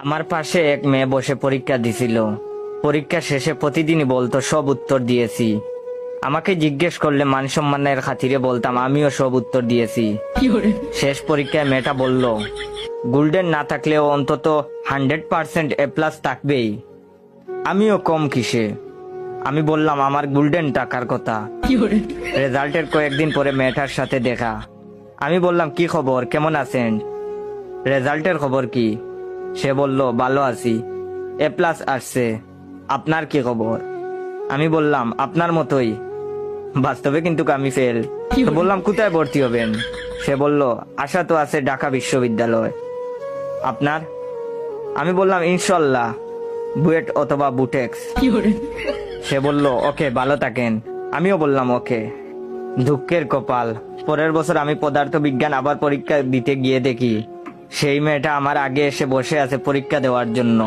আমার পাশে এক মেয়ে বসে পরীক্ষা দিছিল। পরীক্ষা শেষে প্রতিদিনই বলতো সব উত্তর দিয়েছি। আমাকে জিজ্ঞেস করলে মান সম্মানের খাতিরে বলতাম আমিও সব উত্তর দিয়েছি। শেষ পরীক্ষায় মেয়েটা বলল, গোল্ডেন না থাকলেও অন্তত 100% A+ থাকবেই। আমিও কম কিসে। আমি বললাম আমার গোল্ডেন টাকার কথা। রেজাল্টের কয়েকদিন পরে মেয়েটার সাথে দেখা। আমি বললাম কি খবর, কেমন আছেন? রেজাল্টের খবর কি? সে বলল ভালো আছি, A+ আসছে। আপনার কি খবর? আমি বললাম আপনার মতোই, বাস্তবে কিন্তু আমি ফেল। তো বললাম কোথায় ভর্তি হবেন? সে বলল আশা তো আছে ঢাকা বিশ্ববিদ্যালয়। আপনার? আমি বললাম ইনশাল্লাহ বুয়েট অথবা বুটেক্স। সে বলল ওকে, ভালো থাকেন। আমিও বললাম ওকে। দুঃখের কপাল, পরের বছর আমি পদার্থ বিজ্ঞান আবার পরীক্ষা দিতে গিয়ে দেখি সেই মেয়েটা আমার আগে এসে বসে আছে পরীক্ষা দেওয়ার জন্য।